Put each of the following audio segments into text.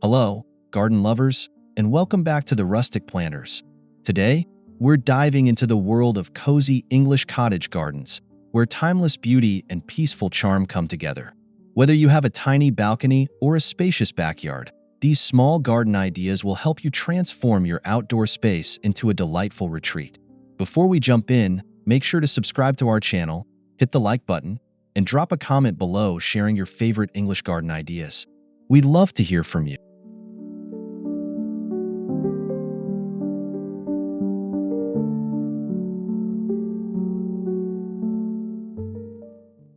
Hello, garden lovers, and welcome back to the Rustic Planters. Today, we're diving into the world of cozy English cottage gardens, where timeless beauty and peaceful charm come together. Whether you have a tiny balcony or a spacious backyard, these small garden ideas will help you transform your outdoor space into a delightful retreat. Before we jump in, make sure to subscribe to our channel, hit the like button, and drop a comment below sharing your favorite English garden ideas. We'd love to hear from you.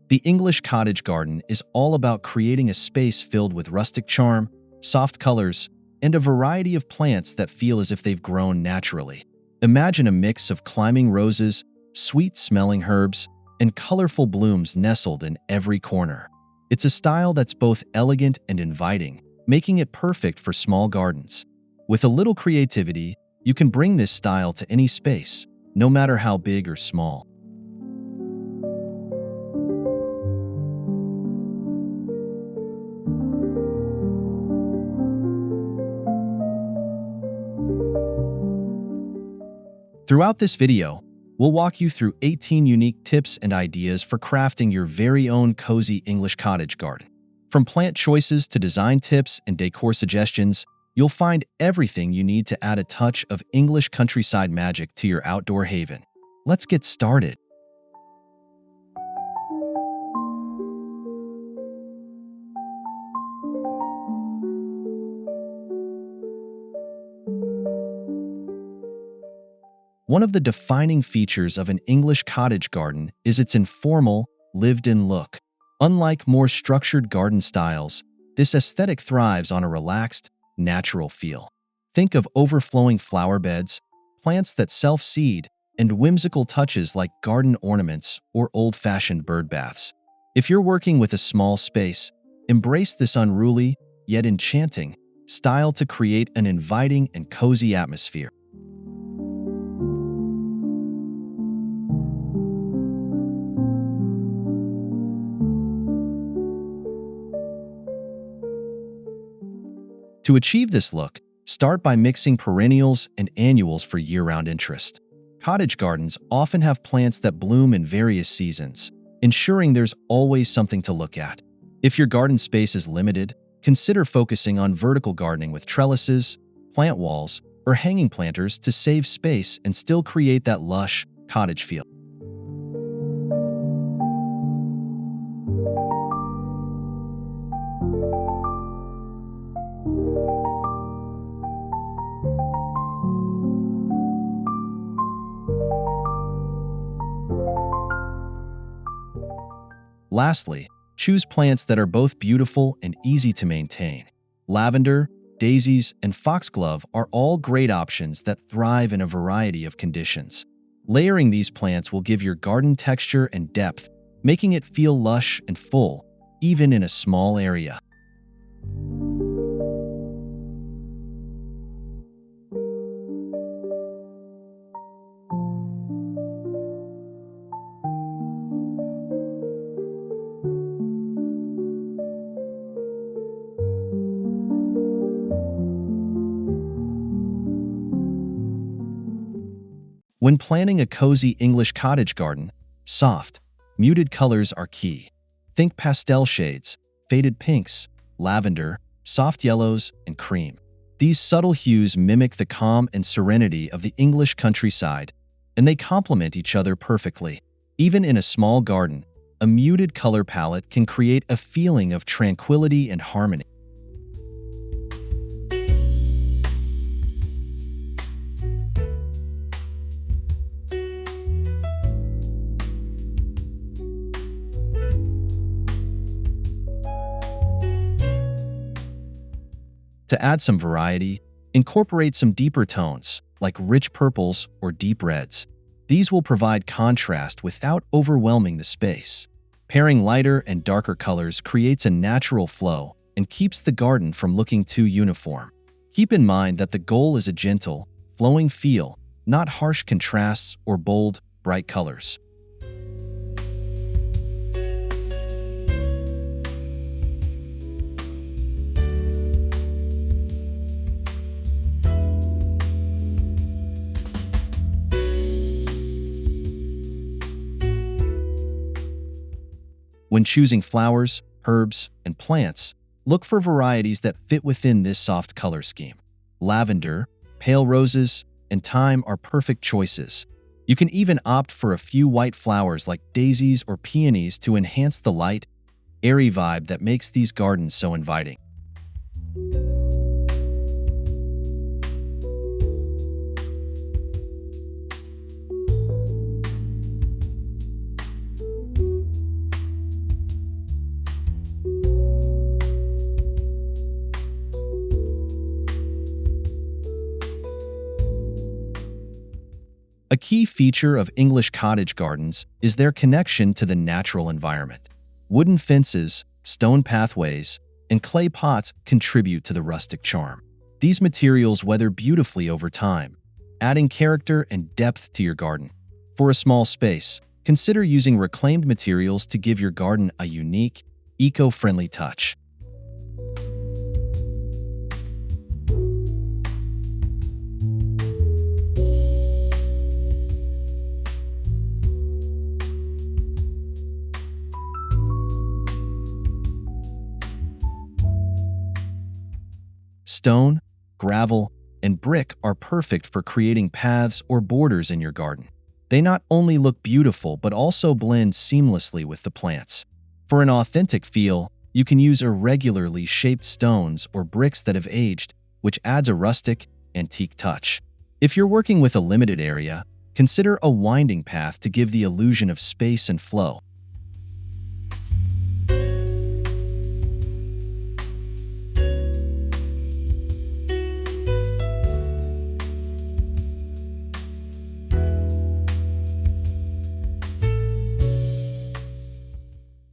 The English cottage garden is all about creating a space filled with rustic charm, soft colors, and a variety of plants that feel as if they've grown naturally. Imagine a mix of climbing roses, sweet-smelling herbs, and colorful blooms nestled in every corner. It's a style that's both elegant and inviting, making it perfect for small gardens. With a little creativity, you can bring this style to any space, no matter how big or small. Throughout this video, we'll walk you through 18 unique tips and ideas for crafting your very own cozy English cottage garden. From plant choices to design tips and decor suggestions, you'll find everything you need to add a touch of English countryside magic to your outdoor haven. Let's get started. One of the defining features of an English cottage garden is its informal, lived-in look. Unlike more structured garden styles, this aesthetic thrives on a relaxed, natural feel. Think of overflowing flower beds, plants that self-seed, and whimsical touches like garden ornaments or old-fashioned bird baths. If you're working with a small space, embrace this unruly, yet enchanting, style to create an inviting and cozy atmosphere. To achieve this look, start by mixing perennials and annuals for year-round interest. Cottage gardens often have plants that bloom in various seasons, ensuring there's always something to look at. If your garden space is limited, consider focusing on vertical gardening with trellises, plant walls, or hanging planters to save space and still create that lush, cottage feel. Lastly, choose plants that are both beautiful and easy to maintain. Lavender, daisies, and foxglove are all great options that thrive in a variety of conditions. Layering these plants will give your garden texture and depth, making it feel lush and full, even in a small area. When planning a cozy English cottage garden, soft, muted colors are key. Think pastel shades, faded pinks, lavender, soft yellows, and cream. These subtle hues mimic the calm and serenity of the English countryside, and they complement each other perfectly. Even in a small garden, a muted color palette can create a feeling of tranquility and harmony. To add some variety, incorporate some deeper tones, like rich purples or deep reds. These will provide contrast without overwhelming the space. Pairing lighter and darker colors creates a natural flow and keeps the garden from looking too uniform. Keep in mind that the goal is a gentle, flowing feel, not harsh contrasts or bold, bright colors. When choosing flowers, herbs, and plants, look for varieties that fit within this soft color scheme. Lavender, pale roses, and thyme are perfect choices. You can even opt for a few white flowers like daisies or peonies to enhance the light, airy vibe that makes these gardens so inviting. A key feature of English cottage gardens is their connection to the natural environment. Wooden fences, stone pathways, and clay pots contribute to the rustic charm. These materials weather beautifully over time, adding character and depth to your garden. For a small space, consider using reclaimed materials to give your garden a unique, eco-friendly touch. Stone, gravel, and brick are perfect for creating paths or borders in your garden. They not only look beautiful but also blend seamlessly with the plants. For an authentic feel, you can use irregularly shaped stones or bricks that have aged, which adds a rustic, antique touch. If you're working with a limited area, consider a winding path to give the illusion of space and flow.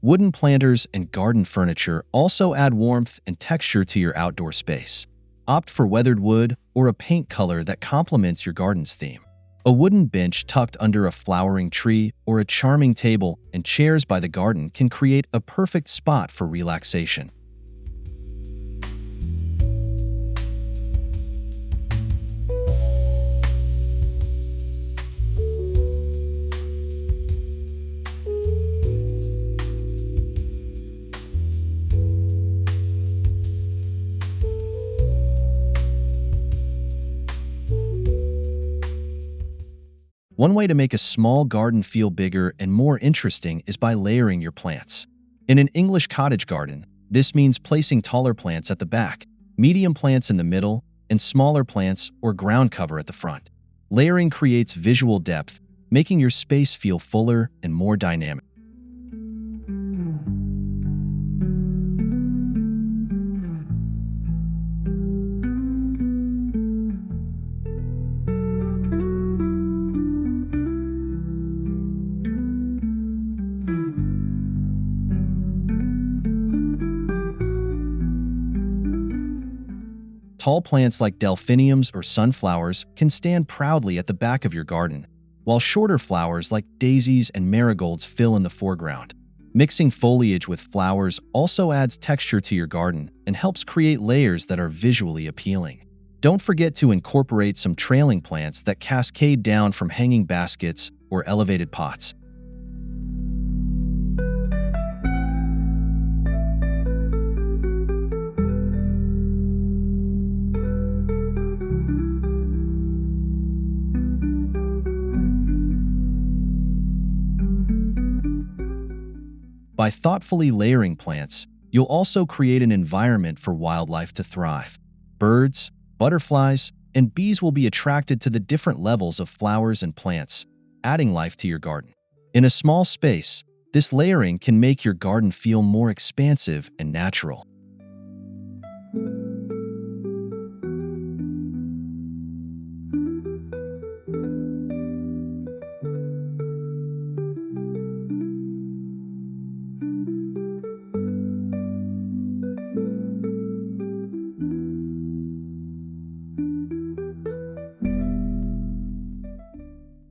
Wooden planters and garden furniture also add warmth and texture to your outdoor space. Opt for weathered wood or a paint color that complements your garden's theme. A wooden bench tucked under a flowering tree or a charming table and chairs by the garden can create a perfect spot for relaxation. One way to make a small garden feel bigger and more interesting is by layering your plants. In an English cottage garden, this means placing taller plants at the back, medium plants in the middle, and smaller plants or ground cover at the front. Layering creates visual depth, making your space feel fuller and more dynamic. Tall plants like delphiniums or sunflowers can stand proudly at the back of your garden, while shorter flowers like daisies and marigolds fill in the foreground. Mixing foliage with flowers also adds texture to your garden and helps create layers that are visually appealing. Don't forget to incorporate some trailing plants that cascade down from hanging baskets or elevated pots. By thoughtfully layering plants, you'll also create an environment for wildlife to thrive. Birds, butterflies, and bees will be attracted to the different levels of flowers and plants, adding life to your garden. In a small space, this layering can make your garden feel more expansive and natural.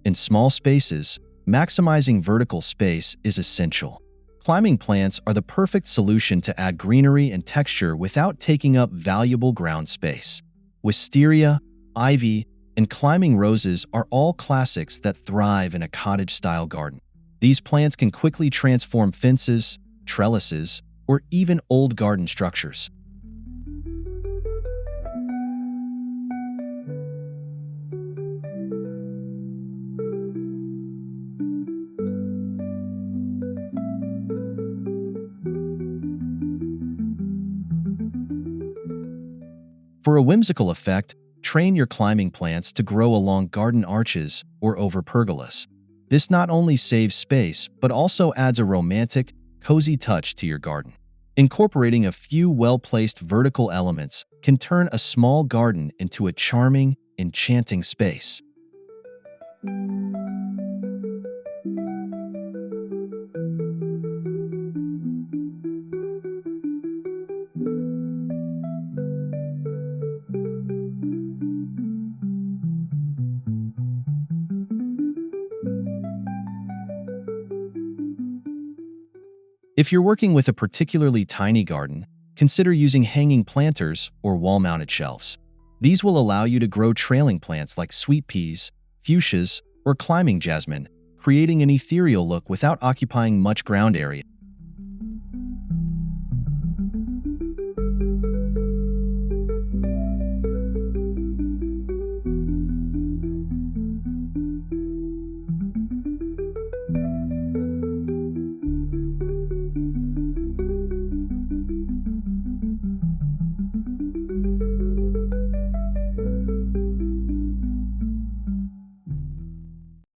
In small spaces, maximizing vertical space is essential. Climbing plants are the perfect solution to add greenery and texture without taking up valuable ground space. Wisteria, ivy, and climbing roses are all classics that thrive in a cottage-style garden. These plants can quickly transform fences, trellises, or even old garden structures. For a whimsical effect, train your climbing plants to grow along garden arches or over pergolas. This not only saves space, but also adds a romantic, cozy touch to your garden. Incorporating a few well-placed vertical elements can turn a small garden into a charming, enchanting space. If you're working with a particularly tiny garden, consider using hanging planters or wall-mounted shelves. These will allow you to grow trailing plants like sweet peas, fuchsias, or climbing jasmine, creating an ethereal look without occupying much ground area.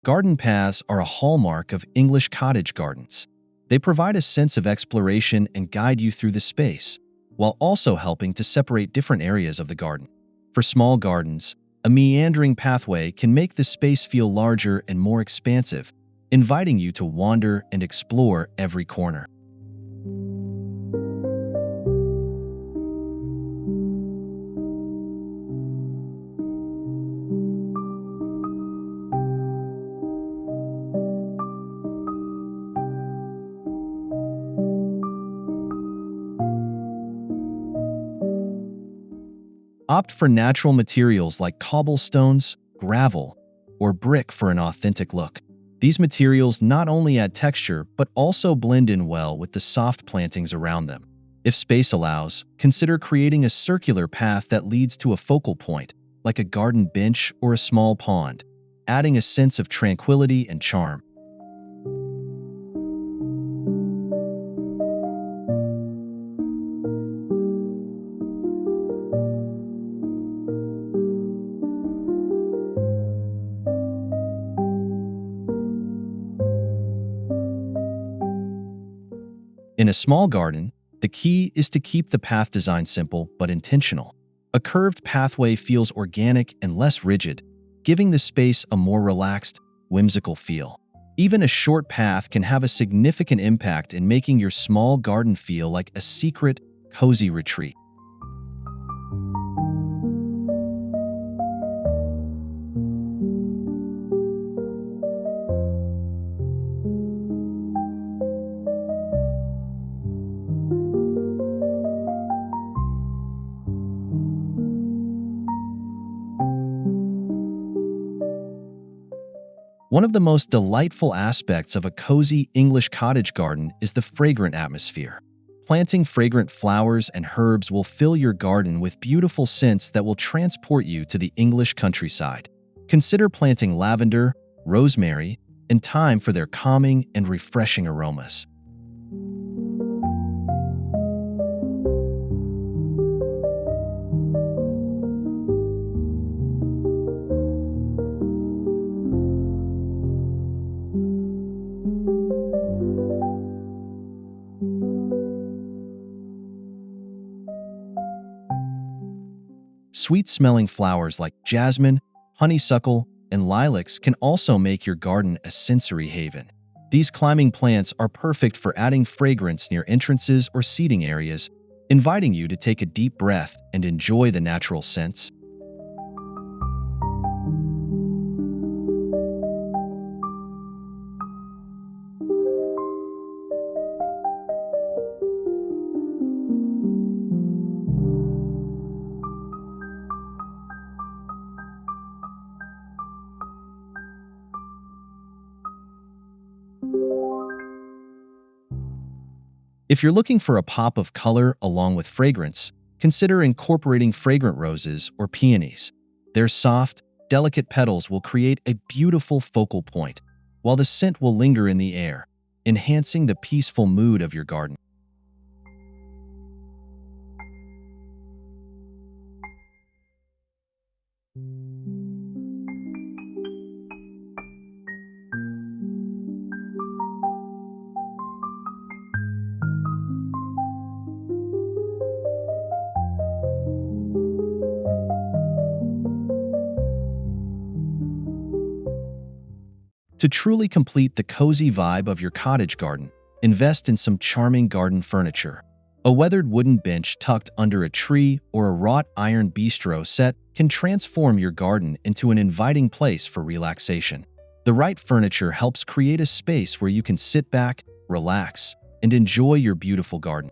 Garden paths are a hallmark of English cottage gardens. They provide a sense of exploration and guide you through the space, while also helping to separate different areas of the garden. For small gardens, a meandering pathway can make the space feel larger and more expansive, inviting you to wander and explore every corner. Opt for natural materials like cobblestones, gravel, or brick for an authentic look. These materials not only add texture, but also blend in well with the soft plantings around them. If space allows, consider creating a circular path that leads to a focal point, like a garden bench or a small pond, adding a sense of tranquility and charm. In a small garden, the key is to keep the path design simple but intentional. A curved pathway feels organic and less rigid, giving the space a more relaxed, whimsical feel. Even a short path can have a significant impact in making your small garden feel like a secret, cozy retreat. One of the most delightful aspects of a cozy English cottage garden is the fragrant atmosphere. Planting fragrant flowers and herbs will fill your garden with beautiful scents that will transport you to the English countryside. Consider planting lavender, rosemary, and thyme for their calming and refreshing aromas. Sweet-smelling flowers like jasmine, honeysuckle, and lilacs can also make your garden a sensory haven. These climbing plants are perfect for adding fragrance near entrances or seating areas, inviting you to take a deep breath and enjoy the natural scents. If you're looking for a pop of color along with fragrance, consider incorporating fragrant roses or peonies. Their soft, delicate petals will create a beautiful focal point, while the scent will linger in the air, enhancing the peaceful mood of your garden. To truly complete the cozy vibe of your cottage garden, invest in some charming garden furniture. A weathered wooden bench tucked under a tree or a wrought iron bistro set can transform your garden into an inviting place for relaxation. The right furniture helps create a space where you can sit back, relax, and enjoy your beautiful garden.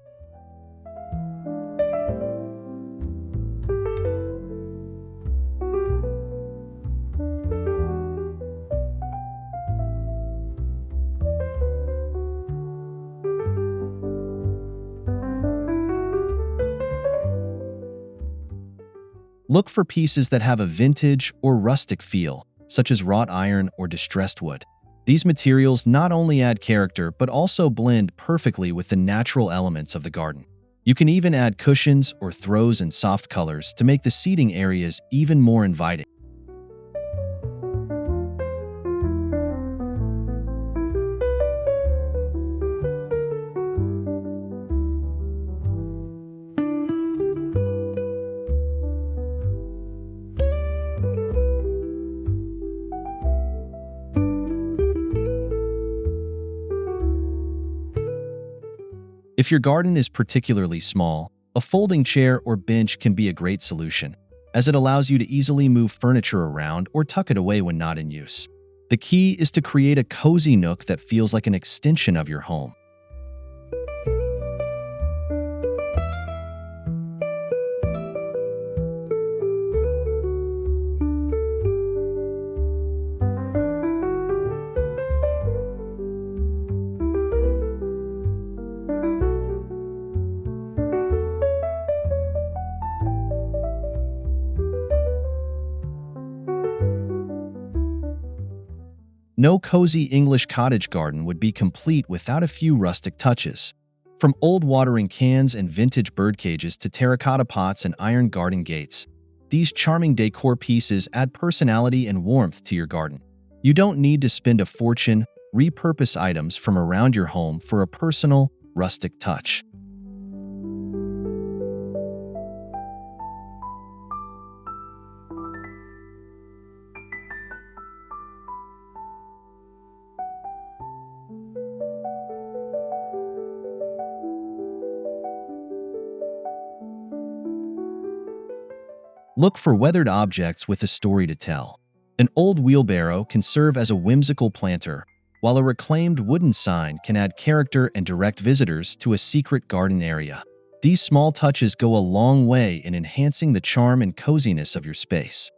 Look for pieces that have a vintage or rustic feel, such as wrought iron or distressed wood. These materials not only add character but also blend perfectly with the natural elements of the garden. You can even add cushions or throws in soft colors to make the seating areas even more inviting. If your garden is particularly small, a folding chair or bench can be a great solution, as it allows you to easily move furniture around or tuck it away when not in use. The key is to create a cozy nook that feels like an extension of your home. No cozy English cottage garden would be complete without a few rustic touches. From old watering cans and vintage bird cages to terracotta pots and iron garden gates, these charming decor pieces add personality and warmth to your garden. You don't need to spend a fortune. Repurpose items from around your home for a personal, rustic touch. Look for weathered objects with a story to tell. An old wheelbarrow can serve as a whimsical planter, while a reclaimed wooden sign can add character and direct visitors to a secret garden area. These small touches go a long way in enhancing the charm and coziness of your space.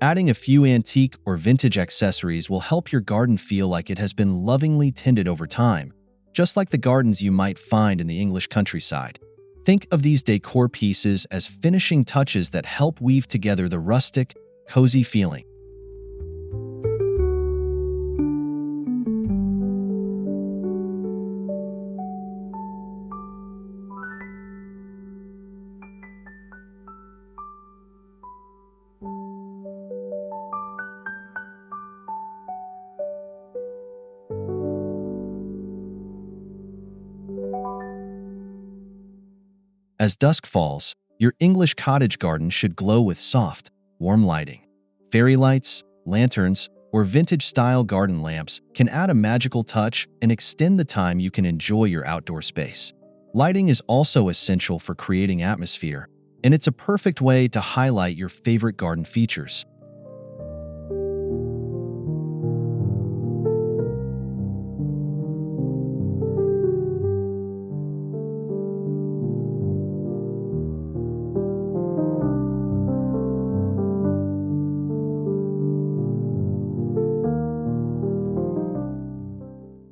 Adding a few antique or vintage accessories will help your garden feel like it has been lovingly tended over time, just like the gardens you might find in the English countryside. Think of these decor pieces as finishing touches that help weave together the rustic, cozy feeling. As dusk falls, your English cottage garden should glow with soft, warm lighting. Fairy lights, lanterns, or vintage-style garden lamps can add a magical touch and extend the time you can enjoy your outdoor space. Lighting is also essential for creating atmosphere, and it's a perfect way to highlight your favorite garden features.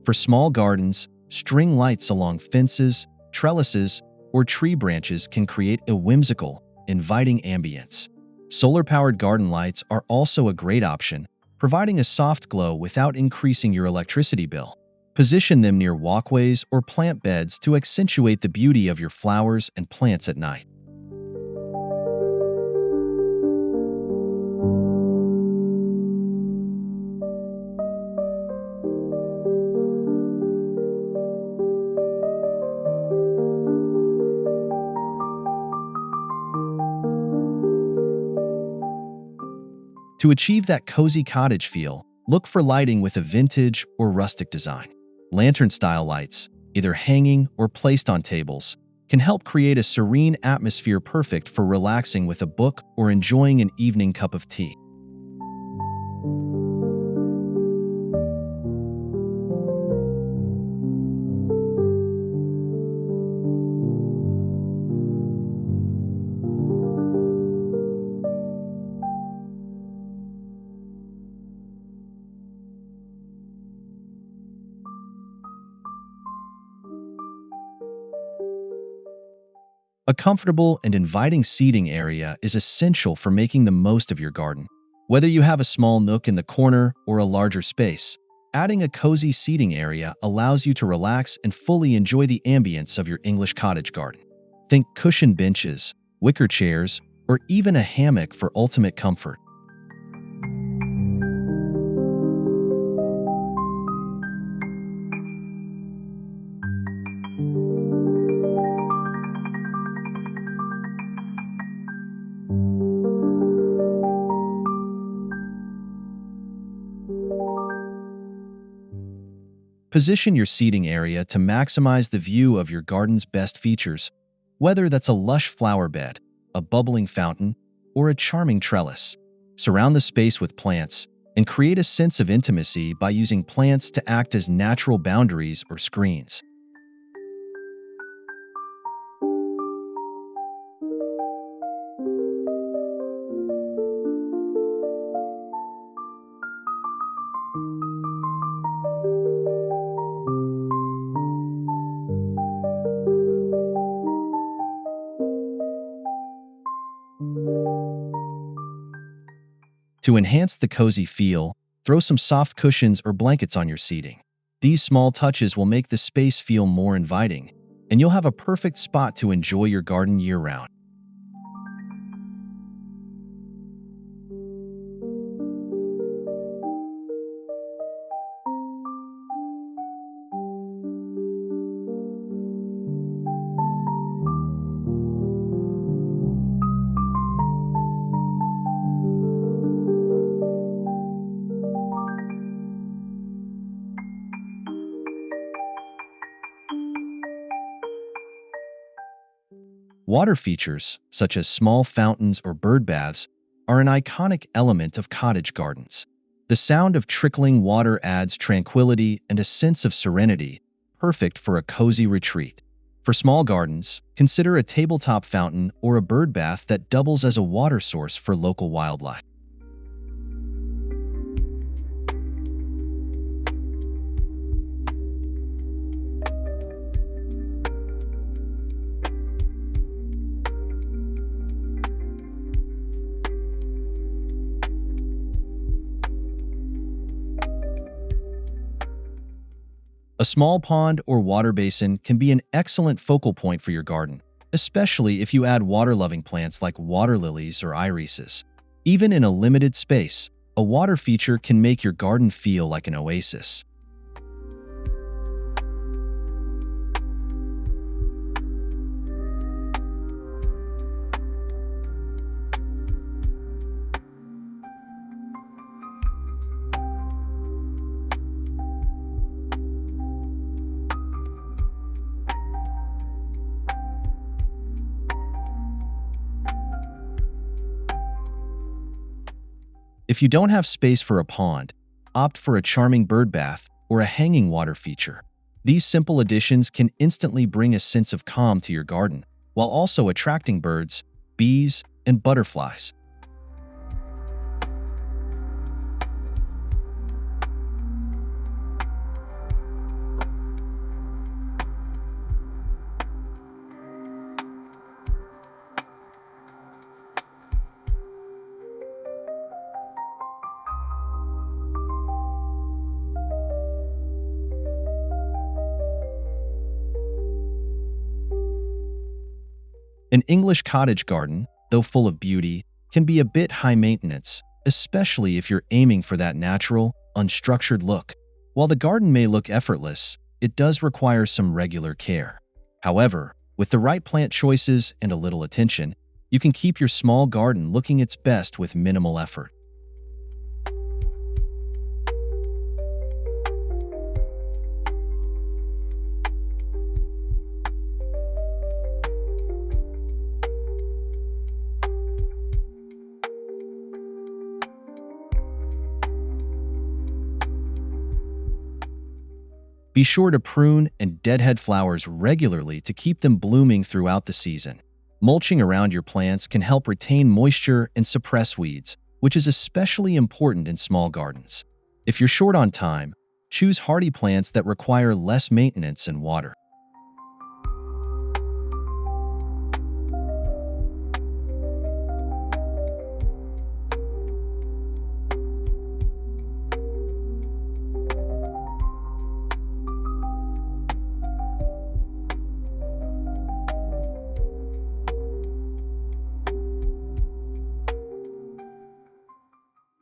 For small gardens, string lights along fences, trellises, or tree branches can create a whimsical, inviting ambience. Solar-powered garden lights are also a great option, providing a soft glow without increasing your electricity bill. Position them near walkways or plant beds to accentuate the beauty of your flowers and plants at night. To achieve that cozy cottage feel, look for lighting with a vintage or rustic design. Lantern-style lights, either hanging or placed on tables, can help create a serene atmosphere perfect for relaxing with a book or enjoying an evening cup of tea. A comfortable and inviting seating area is essential for making the most of your garden. Whether you have a small nook in the corner or a larger space, adding a cozy seating area allows you to relax and fully enjoy the ambience of your English cottage garden. Think cushioned benches, wicker chairs, or even a hammock for ultimate comfort. Position your seating area to maximize the view of your garden's best features, whether that's a lush flower bed, a bubbling fountain, or a charming trellis. Surround the space with plants and create a sense of intimacy by using plants to act as natural boundaries or screens. To enhance the cozy feel, throw some soft cushions or blankets on your seating. These small touches will make the space feel more inviting, and you'll have a perfect spot to enjoy your garden year-round. Water features, such as small fountains or bird baths, are an iconic element of cottage gardens. The sound of trickling water adds tranquility and a sense of serenity, perfect for a cozy retreat. For small gardens, consider a tabletop fountain or a bird bath that doubles as a water source for local wildlife. A small pond or water basin can be an excellent focal point for your garden, especially if you add water-loving plants like water lilies or irises. Even in a limited space, a water feature can make your garden feel like an oasis. If you don't have space for a pond, opt for a charming bird bath or a hanging water feature. These simple additions can instantly bring a sense of calm to your garden, while also attracting birds, bees, and butterflies. An English cottage garden, though full of beauty, can be a bit high maintenance, especially if you're aiming for that natural, unstructured look. While the garden may look effortless, it does require some regular care. However, with the right plant choices and a little attention, you can keep your small garden looking its best with minimal effort. Be sure to prune and deadhead flowers regularly to keep them blooming throughout the season. Mulching around your plants can help retain moisture and suppress weeds, which is especially important in small gardens. If you're short on time, choose hardy plants that require less maintenance and water.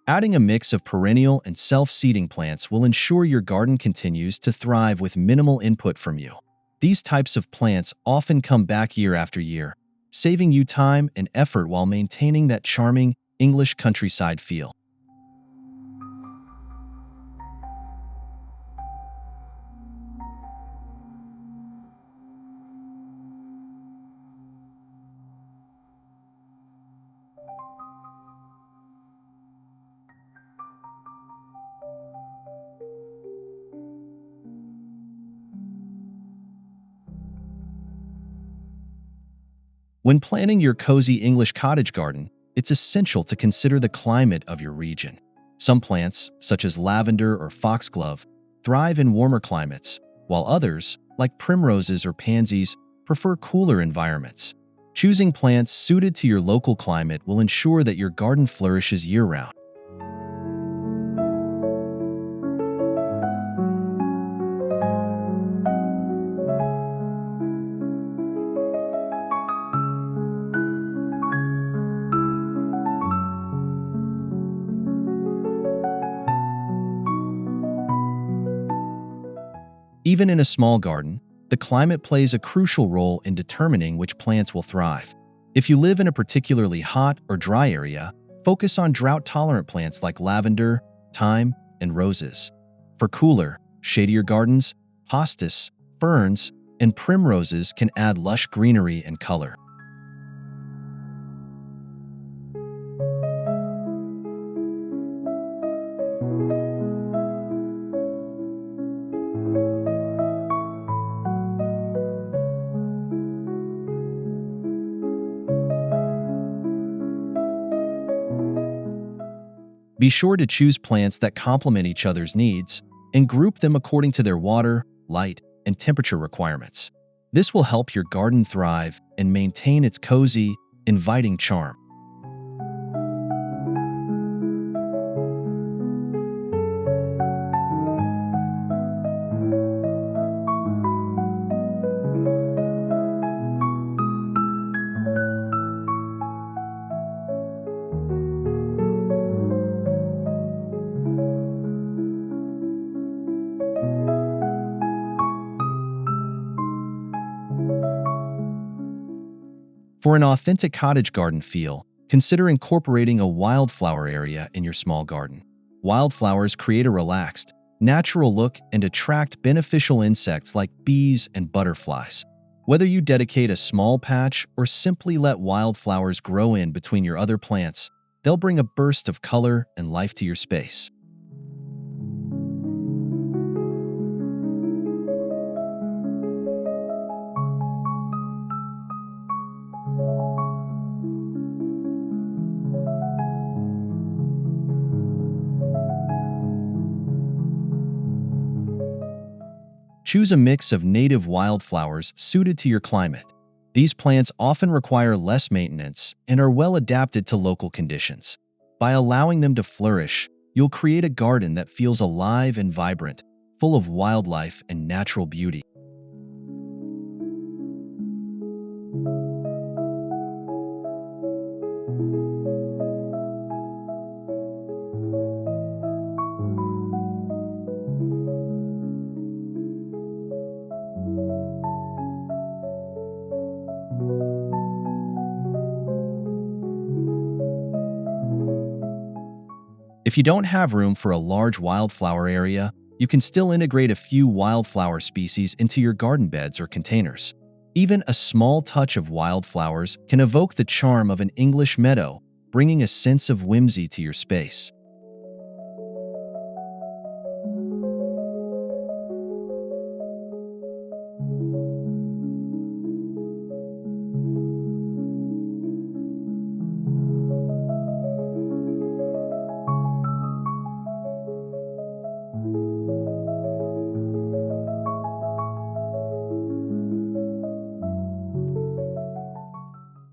Adding a mix of perennial and self-seeding plants will ensure your garden continues to thrive with minimal input from you. These types of plants often come back year after year, saving you time and effort while maintaining that charming English countryside feel. When planning your cozy English cottage garden, it's essential to consider the climate of your region. Some plants, such as lavender or foxglove, thrive in warmer climates, while others, like primroses or pansies, prefer cooler environments. Choosing plants suited to your local climate will ensure that your garden flourishes year-round. Even in a small garden, the climate plays a crucial role in determining which plants will thrive. If you live in a particularly hot or dry area, focus on drought-tolerant plants like lavender, thyme, and roses. For cooler, shadier gardens, hostas, ferns, and primroses can add lush greenery and color. Be sure to choose plants that complement each other's needs and group them according to their water, light, and temperature requirements. This will help your garden thrive and maintain its cozy, inviting charm. For an authentic cottage garden feel, consider incorporating a wildflower area in your small garden. Wildflowers create a relaxed, natural look and attract beneficial insects like bees and butterflies. Whether you dedicate a small patch or simply let wildflowers grow in between your other plants, they'll bring a burst of color and life to your space. Choose a mix of native wildflowers suited to your climate. These plants often require less maintenance and are well adapted to local conditions. By allowing them to flourish, you'll create a garden that feels alive and vibrant, full of wildlife and natural beauty. If you don't have room for a large wildflower area, you can still integrate a few wildflower species into your garden beds or containers. Even a small touch of wildflowers can evoke the charm of an English meadow, bringing a sense of whimsy to your space.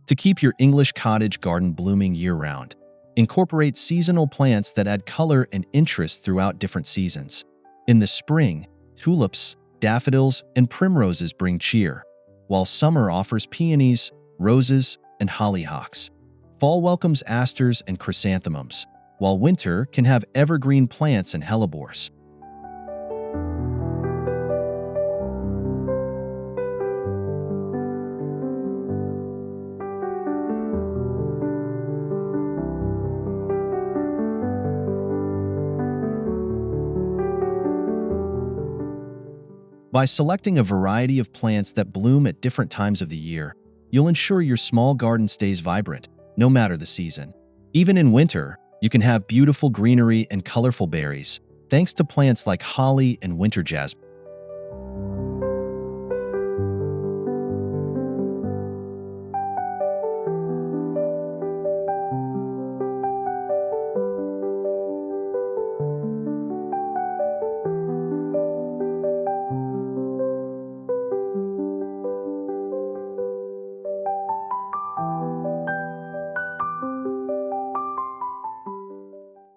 To keep your English cottage garden blooming year-round, incorporate seasonal plants that add color and interest throughout different seasons. In the spring, tulips, daffodils, and primroses bring cheer, while summer offers peonies, roses, and hollyhocks. Fall welcomes asters and chrysanthemums, while winter can have evergreen plants and hellebores. By selecting a variety of plants that bloom at different times of the year, you'll ensure your small garden stays vibrant, no matter the season. Even in winter, you can have beautiful greenery and colorful berries, thanks to plants like holly and winter jasmine.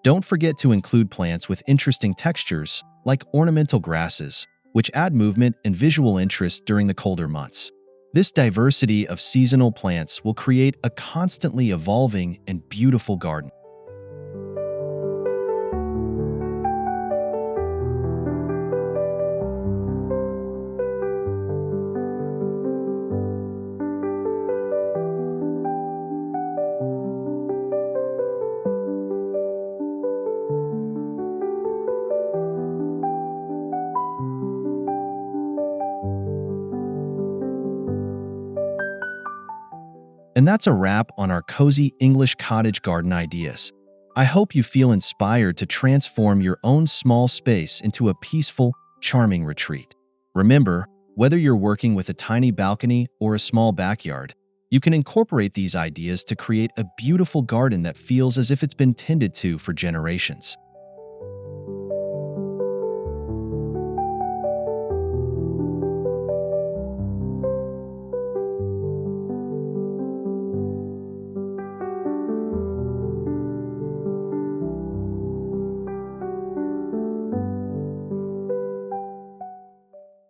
Don't forget to include plants with interesting textures, like ornamental grasses, which add movement and visual interest during the colder months. This diversity of seasonal plants will create a constantly evolving and beautiful garden. And that's a wrap on our cozy English cottage garden ideas. I hope you feel inspired to transform your own small space into a peaceful, charming retreat. Remember, whether you're working with a tiny balcony or a small backyard, you can incorporate these ideas to create a beautiful garden that feels as if it's been tended to for generations.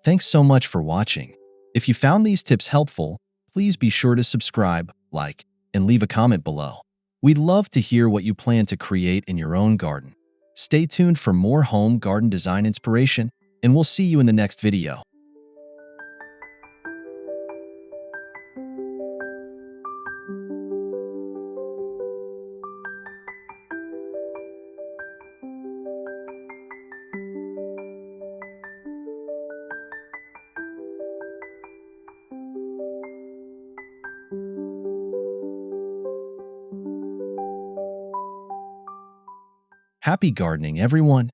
Thanks so much for watching. If you found these tips helpful, please be sure to subscribe, like, and leave a comment below. We'd love to hear what you plan to create in your own garden. Stay tuned for more home garden design inspiration, and we'll see you in the next video. Happy gardening, everyone!